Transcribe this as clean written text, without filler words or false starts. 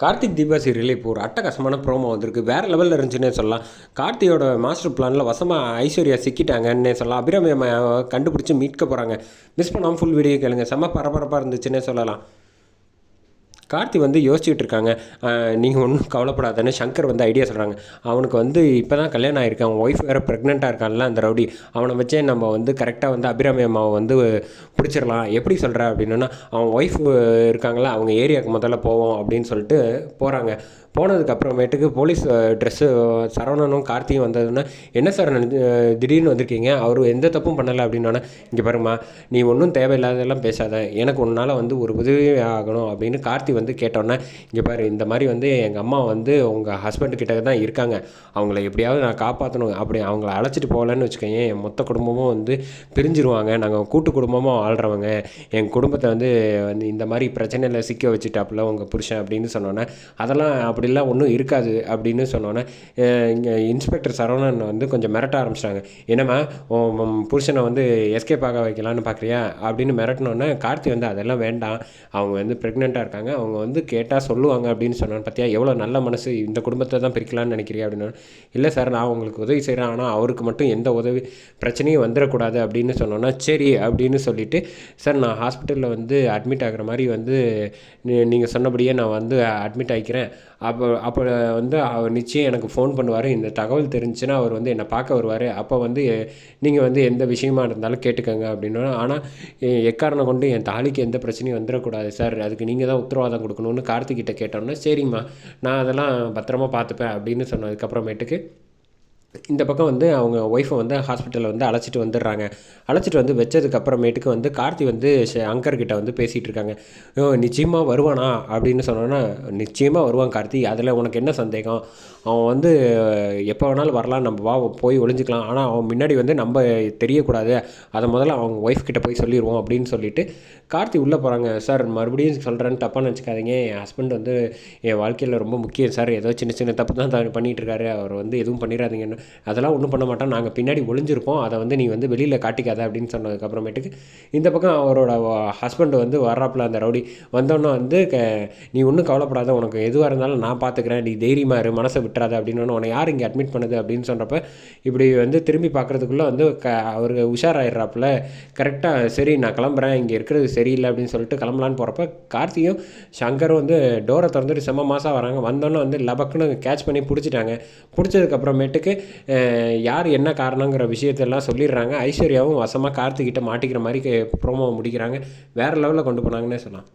Karthik Deepa serial இப்போ ஒரு அட்டகாசமான ப்ரோமோ வந்திருக்கு. வேறு லெவலில் இருந்துச்சுன்னே சொல்லலாம். கார்த்தியோட மாஸ்டர் பிளானில் வசமாக ஐஸ்வர்யா சிக்கிட்டாங்கன்னே சொல்லலாம். அபிராமி அம்மாவை கண்டுபிடிச்சி மீட்க போகிறாங்க. மிஸ் பண்ணாமல் ஃபுல் வீடியோ கேளுங்க. செம்ம பரபரப்பாக இருந்துச்சுன்னே சொல்லலாம். கார்த்தி வந்து யோசிச்சுட்டு இருக்காங்க. நீங்கள் ஒன்றும் கவலைப்படாதன்னு சங்கர் வந்து ஐடியா சொல்கிறாங்க. அவனுக்கு வந்து இப்போ தான் கல்யாணம் ஆகிருக்கு. அவன் ஒய்ஃப் வேறு ப்ரெக்னெண்ட்டாக இருக்கான்ல அந்த ரவுடி. அவனை வச்சே நம்ம வந்து கரெக்டாக வந்து அபிராமி அம்மாவை வந்து பிடிச்சிடலாம். எப்படி சொல்கிற அப்படின்னா, அவன் ஒய்ஃப் இருக்காங்களா, அவங்க ஏரியாவுக்கு முதல்ல போவோம் அப்படின்னு சொல்லிட்டு போகிறாங்க. போனதுக்கப்புறமேட்டுக்கு போலீஸ் ட்ரெஸ்ஸு சரவணனும் கார்த்தியும் வந்ததுன்னா, என்ன சார் திடீர்னு வந்திருக்கீங்க, அவர் எந்த தப்பும் பண்ணலை அப்படின்னா, இங்கே பாருமா, நீ ஒன்றும் தேவையில்லாதெல்லாம் பேசாத, எனக்கு உன்னால் வந்து ஒரு உதவி ஆகணும் அப்படின்னு கார்த்தி வந்து கேட்டோன்னே, இங்கே பாரு, இந்த மாதிரி வந்து எங்கள் அம்மா வந்து உங்கள் ஹஸ்பண்ட் கிட்ட தான் இருக்காங்க, அவங்கள எப்படியாவது நான் காப்பாற்றணும், அப்படி அவங்கள அழைச்சிட்டு போகலன்னு வச்சுக்கோங்க, என் மொத்த குடும்பமும் வந்து பிரிஞ்சிருவாங்க, நாங்கள் கூட்டு குடும்பமாக வாழ்கிறவங்க, என் குடும்பத்தை வந்து இந்த மாதிரி பிரச்சனையில் சிக்க வச்சுட்டாப்புல உங்கள் புருஷன் அப்படின்னு சொன்னோன்னே, அதெல்லாம் அப்படிலாம் ஒன்றும் இருக்காது அப்படின்னு சொன்னோன்னே, இங்கே இன்ஸ்பெக்டர் சரவணன் வந்து கொஞ்சம் மிரட்ட ஆரம்பிச்சிட்டாங்க. என்னம்மா புருஷனை வந்து எஸ்கேப் ஆக வைக்கலான்னு பார்க்குறியா அப்படின்னு மிரட்டினோன்னே, கார்த்தி வந்து அதெல்லாம் வேண்டாம், அவங்க வந்து ப்ரெக்னெண்ட்டாக இருக்காங்க, அவங்க வந்து கேட்டால் சொல்லுவாங்க அப்படின்னு சொன்னான்னு, பார்த்தியா எவ்வளோ நல்ல மனசு, இந்த குடும்பத்தை தான் பிரிக்கலான்னு நினைக்கிறியா அப்படின்னு. இல்லை சார், நான் உங்களுக்கு உதவி செய்கிறேன், ஆனால் அவருக்கு மட்டும் எந்த உதவி பிரச்சனையும் வந்துடக்கூடாது அப்படின்னு சொன்னோன்னா, சரி அப்படின்னு சொல்லிவிட்டு, சார் நான் ஹாஸ்பிட்டலில் வந்து அட்மிட் ஆகிற மாதிரி வந்து நீங்கள் சொன்னபடியே நான் வந்து அட்மிட் ஆகிக்கிறேன், அப்போ வந்து அவர் நிச்சயம் எனக்கு ஃபோன் பண்ணுவார், இந்த தகவல் தெரிஞ்சுன்னா அவர் வந்து என்னை பார்க்க வருவார், அப்போ வந்து நீங்கள் வந்து எந்த விஷயமா இருந்தாலும் கேட்டுக்கோங்க அப்படின்னா, ஆனால் எக்காரணம் கொண்டு என் தாலிக்கு எந்த பிரச்சனையும் வந்துடக்கூடாது சார், அதுக்கு நீங்கள் தான் உத்தரவாதம் கொடுக்கணும்னு கார்த்திகிட்ட கேட்டோன்னே, சரிம்மா நான் அதெல்லாம் பத்திரமா பார்த்துப்பேன் அப்படின்னு சொன்னதுக்கப்புறமேட்டுக்கு இந்த பக்கம் வந்து அவங்க ஒய்ஃபை வந்து ஹாஸ்பிட்டலில் வந்து அழைச்சிட்டு வந்துடுறாங்க. அழைச்சிட்டு வந்து வச்சதுக்கப்புறமேட்டுக்கு வந்து கார்த்தி வந்து அங்கர்கிட்ட வந்து பேசிகிட்டு இருக்காங்க. நிச்சயமாக வருவானா அப்படின்னு சொன்னோன்னா, நிச்சயமாக வருவான் கார்த்தி, அதில் உனக்கு என்ன சந்தேகம், அவன் வந்து எப்போ வேணாலும் வரலாம், நம்ம வா போய் ஒளிஞ்சிக்கலாம், ஆனால் அவன் முன்னாடி வந்து நம்ம தெரியக்கூடாது, அதை முதல்ல அவங்க ஒய்ஃப் கிட்ட போய் சொல்லிடுவோம் அப்படின்னு சொல்லிட்டு கார்த்தி உள்ளே போகிறாங்க. சார் மறுபடியும் சொல்கிறேன்னு தப்பாக நினச்சிக்காதீங்க, என் ஹஸ்பண்ட் வந்து என் வாழ்க்கையில் ரொம்ப முக்கியம் சார், ஏதோ சின்ன சின்ன தப்பு தான் பண்ணிகிட்ருக்காரு, அவர் வந்து எதுவும் பண்ணிடாதீங்கன்னு. அதெல்லாம் ஒன்றும் பண்ண மாட்டோம், நாங்கள் பின்னாடி ஒளிஞ்சிருப்போம், அதை வந்து நீ வந்து வெளியில் காட்டிக்காத அப்படின்னு சொன்னதுக்கப்புறமேட்டுக்கு இந்த பக்கம் அவரோட ஹஸ்பண்ட் வந்து வர்றாப்புல அந்த ரவுடி வந்தோன்னே வந்து, நீ ஒன்றும் கவலைப்படாத, உனக்கு எதுவாக இருந்தாலும் நான் பார்த்துக்கிறேன், நீ தைரியமாக இரு, மனசை விட்டுறாத அப்படின்னு. உன்னை யார் இங்கே அட்மிட் பண்ணுது அப்படின்னு சொல்கிறப்ப இப்படி வந்து திரும்பி பார்க்குறதுக்குள்ளே வந்து அவர் உஷாராயிடுறாப்புல. கரெக்டாக சரி நான் கிளம்புறேன், இங்கே இருக்கிறது சரியில்லை அப்படின்னு சொல்லிட்டு கிளம்பலான்னு போகிறப்ப கார்த்தியும் சங்கரும் வந்து டோரை திறந்துட்டு செம்ம மாதம் வராங்க. வந்தோன்னே வந்து லபக்குன்னு கேட்ச் பண்ணி பிடிச்சிட்டாங்க. பிடிச்சதுக்கப்புறமேட்டுக்கு யார் என்ன காரணங்கிற விஷயத்தெல்லாம் சொல்லிடுறாங்க. ஐஸ்வர்யாவும் வசமாக கார்த்திகிட்ட மாட்டிக்கிற மாதிரி ப்ரோமோவை முடிக்கிறாங்க. வேறு லெவலில் கொண்டு போனாங்கன்னே சொல்லலாம்.